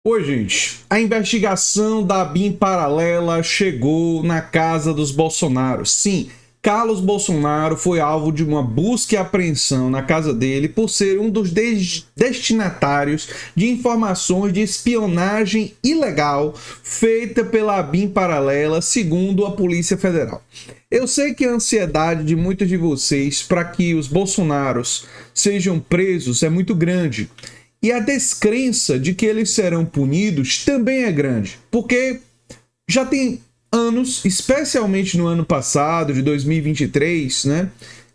Oi, gente. A investigação da BIM paralela chegou na casa dos Bolsonaro. Sim, Carlos Bolsonaro foi alvo de uma busca e apreensão na casa dele por ser um dos destinatários de informações de espionagem ilegal feita pela BIM paralela, segundo a Polícia Federal. Eu sei que a ansiedade de muitos de vocês para que os Bolsonaros sejam presos é muito grande. E a descrença de que eles serão punidos também é grande, porque já tem anos, especialmente no ano passado, de 2023, né,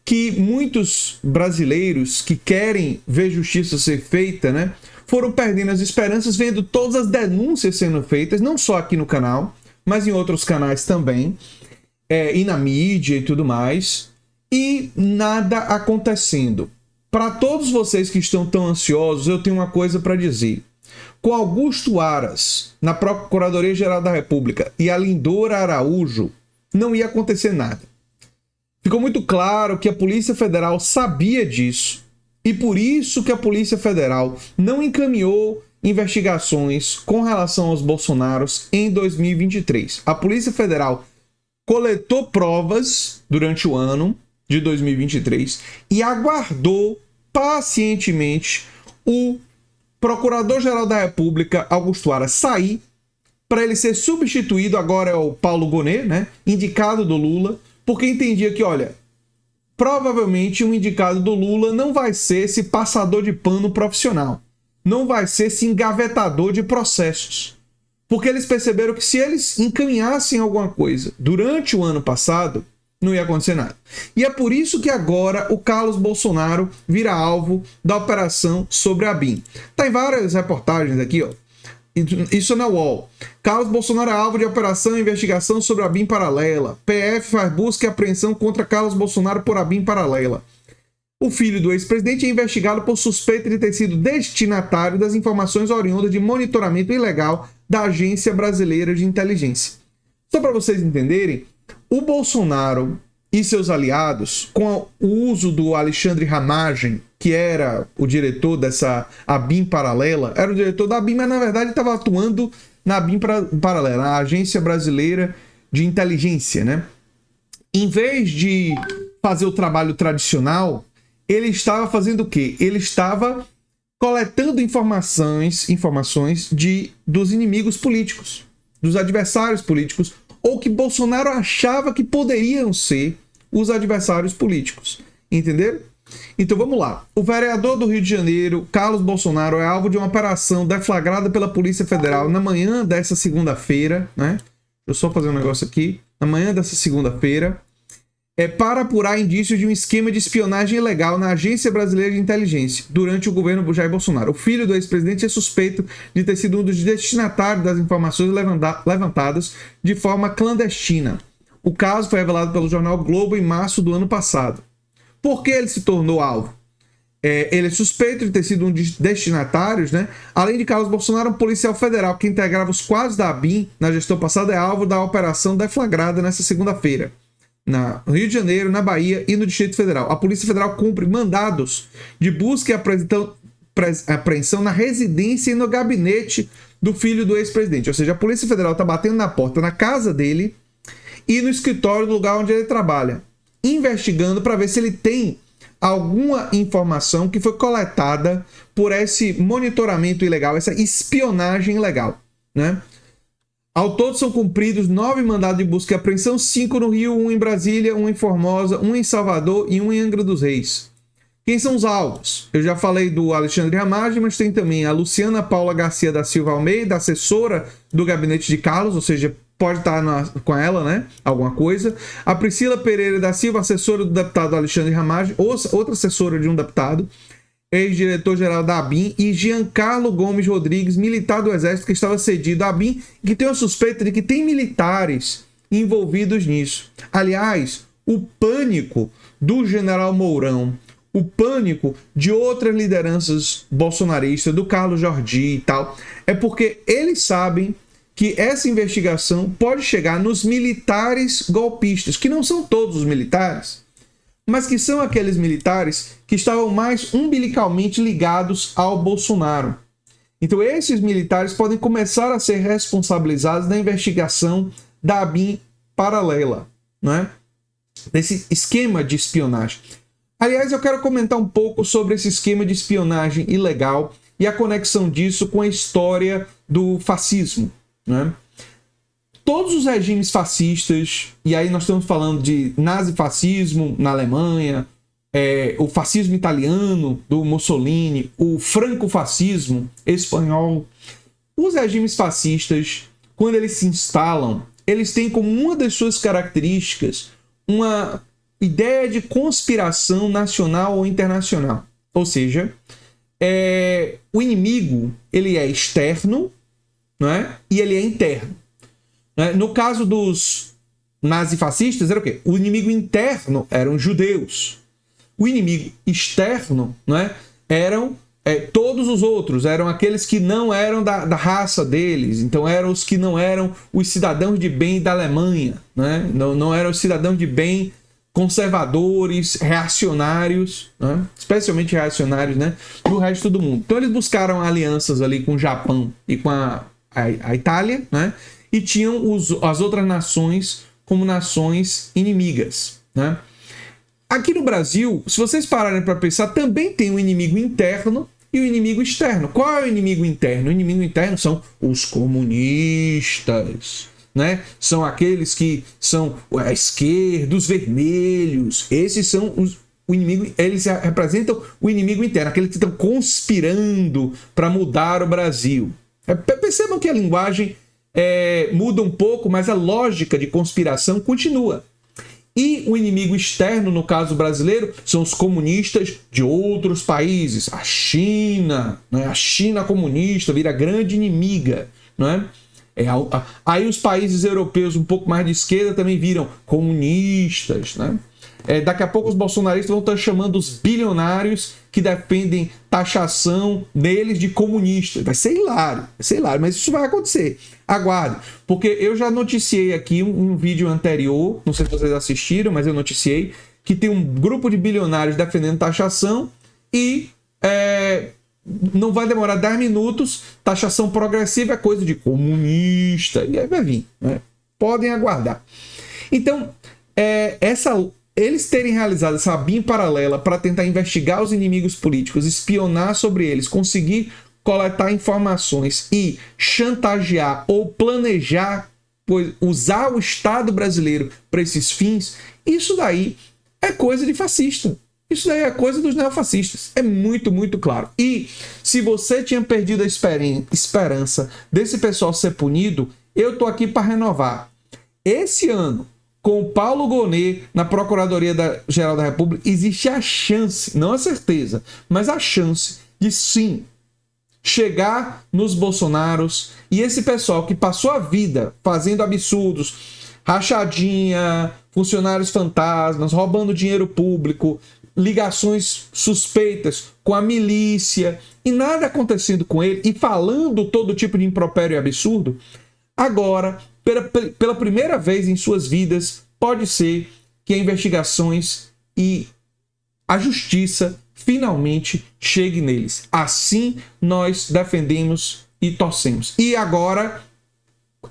que muitos brasileiros que querem ver justiça ser feita, né, foram perdendo as esperanças, vendo todas as denúncias sendo feitas, não só aqui no canal, mas em outros canais também, e na mídia e tudo mais, e nada acontecendo. Para todos vocês que estão tão ansiosos, eu tenho uma coisa para dizer. Com Augusto Aras na Procuradoria-Geral da República e a Lindora Araújo, não ia acontecer nada. Ficou muito claro que a Polícia Federal sabia disso e por isso que a Polícia Federal não encaminhou investigações com relação aos Bolsonaros em 2023. A Polícia Federal coletou provas durante o ano de 2023 e aguardou pacientemente o Procurador-Geral da República, Augusto Aras, sair para ele ser substituído. Agora é o Paulo Gonet, né, indicado do Lula, porque entendia que, olha, provavelmente um indicado do Lula não vai ser esse passador de pano profissional, não vai ser esse engavetador de processos, porque eles perceberam que se eles encaminhassem alguma coisa durante o ano passado, não ia acontecer nada. E é por isso que agora o Carlos Bolsonaro vira alvo da operação sobre a BIM. Tá em várias reportagens aqui, ó. Isso é na UOL. Carlos Bolsonaro é alvo de operação e investigação sobre a BIM paralela. PF faz busca e apreensão contra Carlos Bolsonaro por a BIM paralela. O filho do ex-presidente é investigado por suspeita de ter sido destinatário das informações oriundas de monitoramento ilegal da Agência Brasileira de Inteligência. Só para vocês entenderem, o Bolsonaro e seus aliados, com o uso do Alexandre Ramagem, que era o diretor dessa ABIN paralela, era o diretor da ABIN, mas na verdade estava atuando na ABIN paralela, a Agência Brasileira de Inteligência, né? Em vez de fazer o trabalho tradicional, ele estava fazendo o quê? Ele estava coletando informações dos inimigos políticos, dos adversários políticos, ou que Bolsonaro achava que poderiam ser os adversários políticos. Entenderam? Então vamos lá. O vereador do Rio de Janeiro, Carlos Bolsonaro, é alvo de uma operação deflagrada pela Polícia Federal na manhã dessa segunda-feira, né? Deixa eu só fazer um negócio aqui. Na manhã dessa segunda-feira, para apurar indícios de um esquema de espionagem ilegal na Agência Brasileira de Inteligência durante o governo Jair Bolsonaro. O filho do ex-presidente é suspeito de ter sido um dos destinatários das informações levantadas de forma clandestina. O caso foi revelado pelo jornal Globo em março do ano passado. Por que ele se tornou alvo? Ele é suspeito de ter sido um dos destinatários, né? Além de Carlos Bolsonaro, um policial federal que integrava os quadros da ABIN na gestão passada é alvo da operação deflagrada nesta segunda-feira, no Rio de Janeiro, na Bahia e no Distrito Federal. A Polícia Federal cumpre mandados de busca e apreensão na residência e no gabinete do filho do ex-presidente. Ou seja, a Polícia Federal está batendo na porta na casa dele e no escritório do lugar onde ele trabalha, investigando para ver se ele tem alguma informação que foi coletada por esse monitoramento ilegal, essa espionagem ilegal, né? Ao todo são cumpridos 9 mandados de busca e apreensão, 5 no Rio, 1 em Brasília, 1 em Formosa, 1 em Salvador e 1 em Angra dos Reis. Quem são os alvos? Eu já falei do Alexandre Ramagem, mas tem também a Luciana Paula Garcia da Silva Almeida, assessora do gabinete de Carlos, ou seja, pode estar com ela, né? Alguma coisa. A Priscila Pereira da Silva, assessora do deputado Alexandre Ramagem, outra assessora de um deputado, ex-diretor-geral da ABIN, e Giancarlo Gomes Rodrigues, militar do Exército que estava cedido à ABIN, que tem a suspeita de que tem militares envolvidos nisso. Aliás, o pânico do general Mourão, o pânico de outras lideranças bolsonaristas, do Carlos Jordi e tal, é porque eles sabem que essa investigação pode chegar nos militares golpistas, que não são todos os militares, mas que são aqueles militares que estavam mais umbilicalmente ligados ao Bolsonaro. Então esses militares podem começar a ser responsabilizados na investigação da ABIN paralela, né? Desse esquema de espionagem. Aliás, eu quero comentar um pouco sobre esse esquema de espionagem ilegal e a conexão disso com a história do fascismo, né? Todos os regimes fascistas, e aí nós estamos falando de nazifascismo na Alemanha, o fascismo italiano do Mussolini, o francofascismo espanhol, os regimes fascistas, quando eles se instalam, eles têm como uma das suas características uma ideia de conspiração nacional ou internacional. Ou seja, o inimigo ele é externo, não é? E ele é interno. No caso dos nazifascistas, era o quê? O inimigo interno eram judeus. O inimigo externo, né, eram todos os outros, eram aqueles que não eram da raça deles, então eram os que não eram os cidadãos de bem da Alemanha, né? Não eram os cidadãos de bem conservadores, reacionários, né? Especialmente reacionários, né, do resto do mundo. Então eles buscaram alianças ali com o Japão e com a Itália, né? E tinham as outras nações como nações inimigas, né? Aqui no Brasil, se vocês pararem para pensar, também tem o inimigo interno e o inimigo externo. Qual é o inimigo interno? O inimigo interno são os comunistas, né? São aqueles que são a esquerda, os vermelhos. Esses são o inimigo, eles representam o inimigo interno, aqueles que estão conspirando para mudar o Brasil. Percebam que a linguagem muda um pouco, mas a lógica de conspiração continua. E o inimigo externo, no caso brasileiro, são os comunistas de outros países. A China, né? A China comunista vira grande inimiga, né? Aí os países europeus um pouco mais de esquerda também viram comunistas, né? Daqui a pouco os bolsonaristas vão estar chamando os bilionários que defendem taxação deles de comunistas. Vai ser hilário, mas isso vai acontecer. Aguarde, porque eu já noticiei aqui um vídeo anterior, não sei se vocês assistiram, mas eu noticiei, que tem um grupo de bilionários defendendo taxação e não vai demorar 10 minutos, taxação progressiva é coisa de comunista, e aí vai vir, né? Podem aguardar. Então, eles terem realizado essa BIM paralela para tentar investigar os inimigos políticos, espionar sobre eles, conseguir coletar informações e chantagear ou planejar, usar o Estado brasileiro para esses fins, isso daí é coisa de fascista. Isso daí é coisa dos neofascistas. É muito, muito claro. E se você tinha perdido a esperança desse pessoal ser punido, eu tô aqui para renovar. Esse ano, com o Paulo Gonet na Procuradoria-Geral da República, existe a chance, não a certeza, mas a chance de sim chegar nos Bolsonaros e esse pessoal que passou a vida fazendo absurdos, rachadinha, funcionários fantasmas, roubando dinheiro público, ligações suspeitas com a milícia e nada acontecendo com ele e falando todo tipo de impropério e absurdo, agora, pela primeira vez em suas vidas, pode ser que as investigações e a justiça finalmente chegue neles. Assim nós defendemos e torcemos. E agora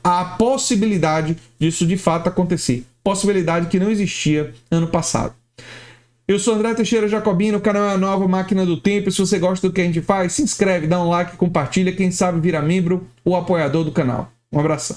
há a possibilidade disso de fato acontecer. Possibilidade que não existia ano passado. Eu sou André Teixeira Jacobino, o canal é a Nova Máquina do Tempo. Se você gosta do que a gente faz, se inscreve, dá um like, compartilha. Quem sabe vira membro ou apoiador do canal. Um abração.